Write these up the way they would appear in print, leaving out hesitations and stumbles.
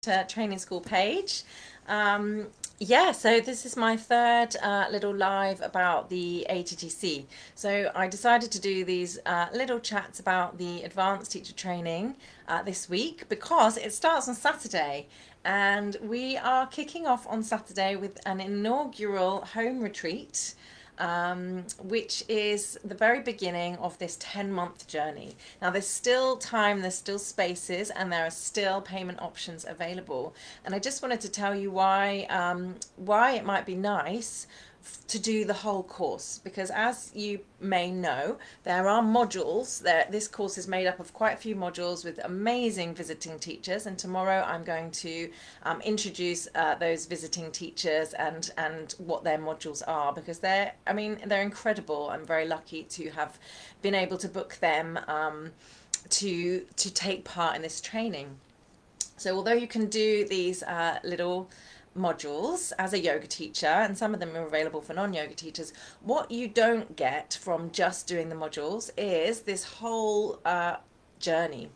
training school page. So this is my third little live about the ATTC. So I decided to do these little chats about the advanced teacher training this week because it starts on Saturday, and we are kicking off on Saturday with an inaugural home retreat, which is the very beginning of this 10-month journey. Now, there's still time, there's still spaces, and there are still payment options available. And I just wanted to tell you why it might be nice to do the whole course, because as you may know, there are modules there. This course is made up of quite a few modules with amazing visiting teachers, and tomorrow I'm going to introduce those visiting teachers and what their modules are, because they're incredible. I'm very lucky to have been able to book them to take part in this training. So although you can do these little modules as a yoga teacher, and some of them are available for non-yoga teachers, what you don't get from just doing the modules is this whole journey.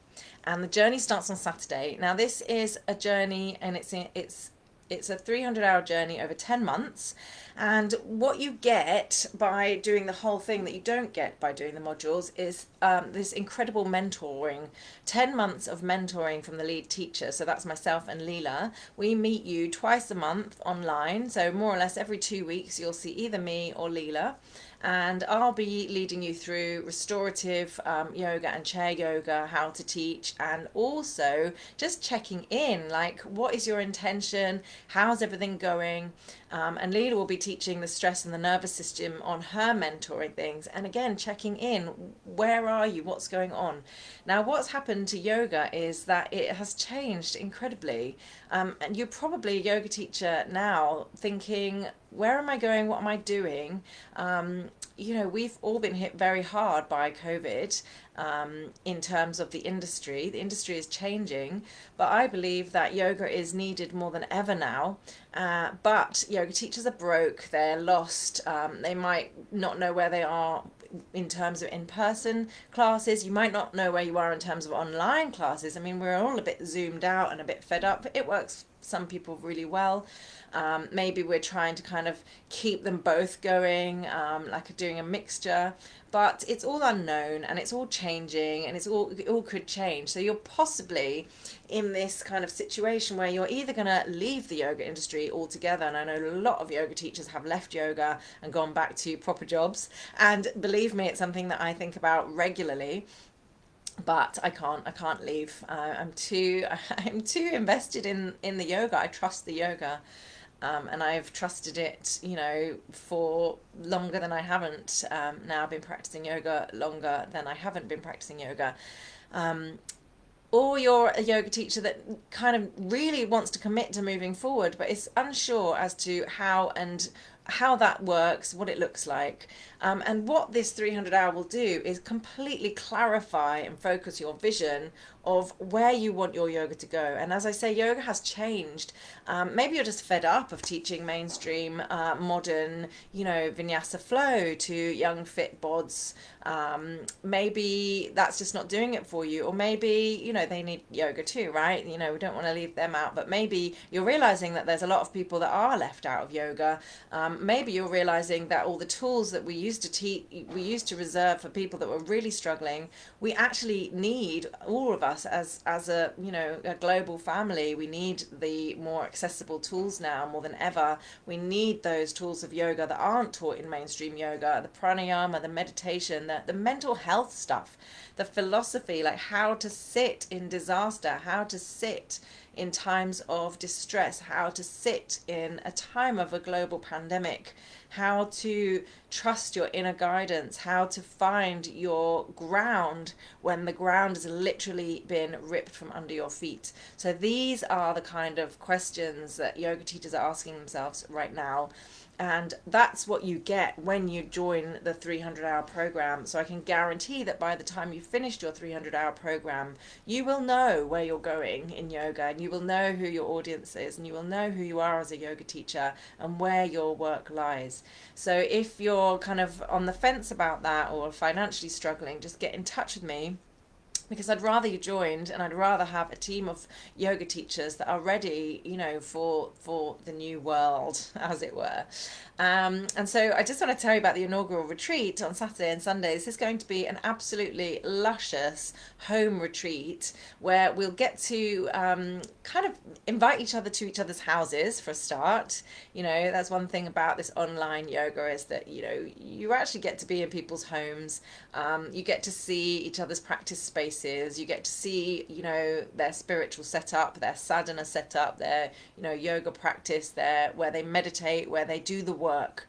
And the journey starts on Saturday. Now, this is a journey, and it's a 300-hour journey over 10 months. And what you get by doing the whole thing that you don't get by doing the modules is this incredible mentoring. 10 months of mentoring from the lead teacher. So that's myself and Leela. We meet you twice a month online. So more or less every 2 weeks, you'll see either me or Leela. And I'll be leading you through restorative yoga and chair yoga, how to teach, and also just checking in, like, what is your intention? How's everything going? And Leela will be teaching the stress and the nervous system on her mentoring things. And again, checking in, where are you? What's going on? Now, what's happened to yoga is that it has changed incredibly. And you're probably a yoga teacher now thinking, where am I going? What am I doing? We've all been hit very hard by COVID in terms of the industry. The industry is changing, but I believe that yoga is needed more than ever now. But yoga teachers are broke, they're lost, they might not know where they are in terms of in-person classes. You might not know where you are in terms of online classes. I mean, we're all a bit zoomed out and a bit fed up. It works for some people really well. Maybe we're trying to kind of keep them both going, like doing a mixture, but it's all unknown and it's all changing, and it all could change. So you're possibly in this kind of situation where you're either going to leave the yoga industry altogether, and I know a lot of yoga teachers have left yoga and gone back to proper jobs, and believe me, it's something that I think about regularly. But I can't leave. I'm too invested in the yoga. I trust the yoga, and I've trusted it, for longer than I haven't. Now I've been practicing yoga longer than I haven't been practicing yoga. Um, or you're a yoga teacher that kind of really wants to commit to moving forward, but is unsure as to how that works, what it looks like. And what this 300 hour will do is completely clarify and focus your vision of where you want your yoga to go. And as I say, yoga has changed. Maybe you're just fed up of teaching mainstream, modern, vinyasa flow to young fit bods. Maybe that's just not doing it for you. Or maybe, they need yoga too, right? We don't want to leave them out. But maybe you're realizing that there's a lot of people that are left out of yoga. Maybe you're realizing that all the tools that we used to reserve for people that were really struggling, we actually need, all of us as a global family, we need the more accessible tools now more than ever. We need those tools of yoga that aren't taught in mainstream yoga, the pranayama, the meditation, the mental health stuff, the philosophy, like how to sit in disaster, how to sit in times of distress, how to sit in a time of a global pandemic, how to trust your inner guidance, how to find your ground when the ground has literally been ripped from under your feet. So these are the kind of questions that yoga teachers are asking themselves right now. And that's what you get when you join the 300-hour program. So I can guarantee that by the time you've finished your 300-hour program, you will know where you're going in yoga, and you will know who your audience is, and you will know who you are as a yoga teacher and where your work lies. So if you're kind of on the fence about that or financially struggling, just get in touch with me. because I'd rather you joined, and I'd rather have a team of yoga teachers that are ready, for the new world, as it were. And so I just want to tell you about the inaugural retreat on Saturday and Sunday. This is going to be an absolutely luscious home retreat where we'll get to kind of invite each other to each other's houses for a start. That's one thing about this online yoga, is that, you actually get to be in people's homes. You get to see each other's practice spaces. You get to see, their spiritual setup, their sadhana setup, their, yoga practice, where they meditate, where they do the work.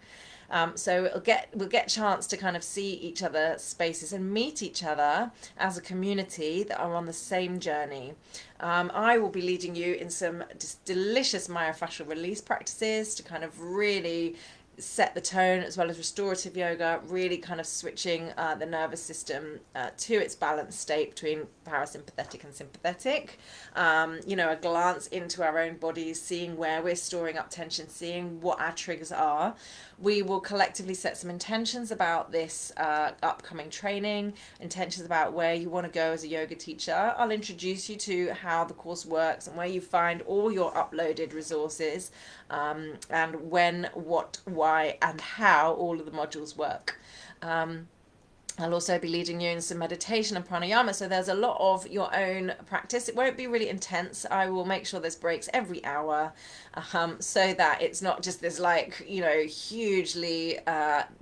So we'll get a chance to kind of see each other spaces and meet each other as a community that are on the same journey. I will be leading you in some just delicious myofascial release practices to kind of really set the tone, as well as restorative yoga, really kind of switching the nervous system to its balanced state between parasympathetic and sympathetic. A glance into our own bodies, seeing where we're storing up tension, seeing what our triggers are. We will collectively set some intentions about this upcoming training, intentions about where you want to go as a yoga teacher. I'll introduce you to how the course works and where you find all your uploaded resources, and when, what, why, and how all of the modules work. I'll also be leading you in some meditation and pranayama, so there's a lot of your own practice. It won't be really intense. I will make sure there's breaks every hour, so that it's not just this hugely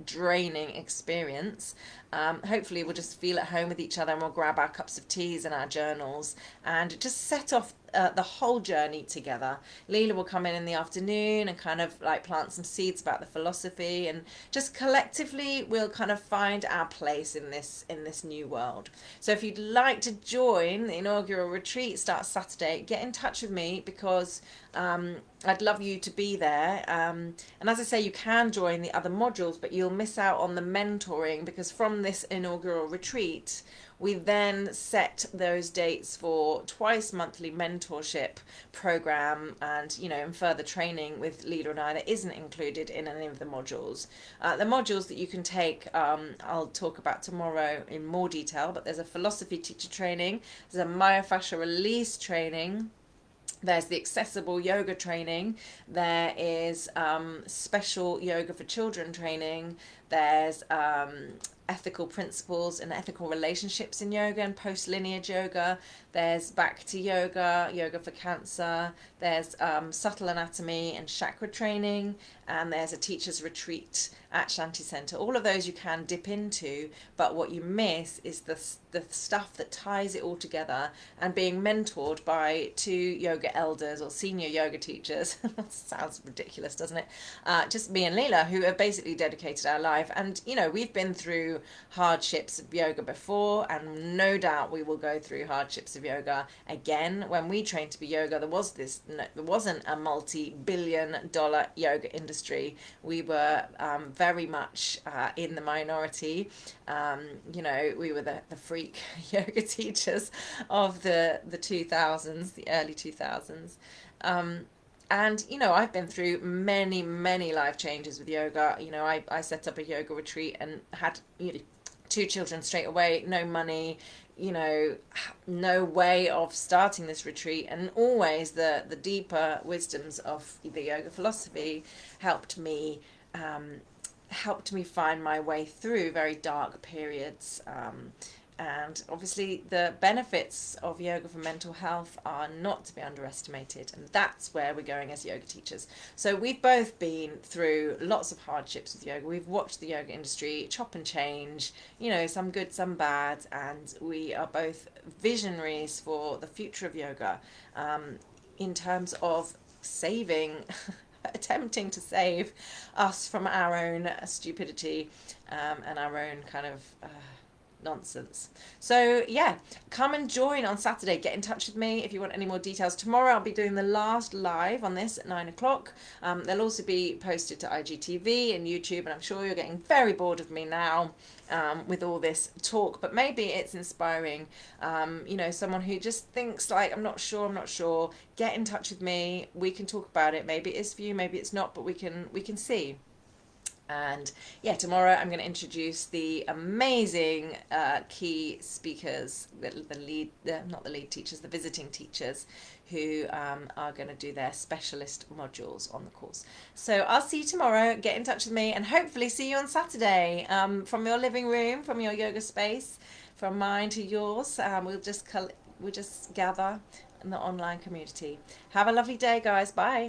draining experience. Hopefully we'll just feel at home with each other, and we'll grab our cups of teas and our journals and just set off the whole journey together. Leela will come in the afternoon and kind of like plant some seeds about the philosophy, and just collectively we'll kind of find our place in this new world. So if you'd like to join the inaugural retreat, starts Saturday, get in touch with me, because I'd love you to be there. And as I say, you can join the other modules, but you'll miss out on the mentoring, because from this inaugural retreat, we then set those dates for twice monthly mentorship program, and and further training with Leader and I that isn't included in any of the modules. The modules that you can take, I'll talk about tomorrow in more detail, but there's a philosophy teacher training, there's a myofascial release training, there's the accessible yoga training, there is special yoga for children training, there's ethical principles and ethical relationships in yoga and post-lineage yoga, there's bhakti yoga, yoga for cancer, there's subtle anatomy and chakra training, and there's a teacher's retreat at Shanti Center. All of those you can dip into, but what you miss is the stuff that ties it all together, and being mentored by two yoga elders or senior yoga teachers. Sounds ridiculous, doesn't it? Just me and Leela, who have basically dedicated our life. And we've been through hardships of yoga before, and no doubt we will go through hardships of yoga again. When we trained to be yoga, there wasn't a multi-billion-dollar yoga industry. We were very much in the minority. We were the freak yoga teachers of the 2000s, the early 2000s. And, I've been through many, many life changes with yoga. I set up a yoga retreat and had 2 children straight away, no money, no way of starting this retreat. And always the deeper wisdoms of the yoga philosophy helped me find my way through very dark periods. And obviously the benefits of yoga for mental health are not to be underestimated, and that's where we're going as yoga teachers. So we've both been through lots of hardships with yoga. We've watched the yoga industry chop and change, some good, some bad, and we are both visionaries for the future of yoga, in terms of attempting to save us from our own stupidity, and our own kind of nonsense. So yeah, come and join on Saturday. Get in touch with me if you want any more details. Tomorrow I'll be doing the last live on this at 9 o'clock. They'll also be posted to IGTV and YouTube, and I'm sure you're getting very bored of me now with all this talk, but maybe it's inspiring. Someone who just thinks like, I'm not sure, get in touch with me. We can talk about it. Maybe it is for you, maybe it's not, but we can see. And yeah, tomorrow I'm going to introduce the amazing key speakers, the lead, not the lead teachers, the visiting teachers, who are going to do their specialist modules on the course. So I'll see you tomorrow. Get in touch with me, and hopefully see you on Saturday, from your living room, from your yoga space, from mine to yours. We'll just gather in the online community. Have a lovely day, guys. Bye.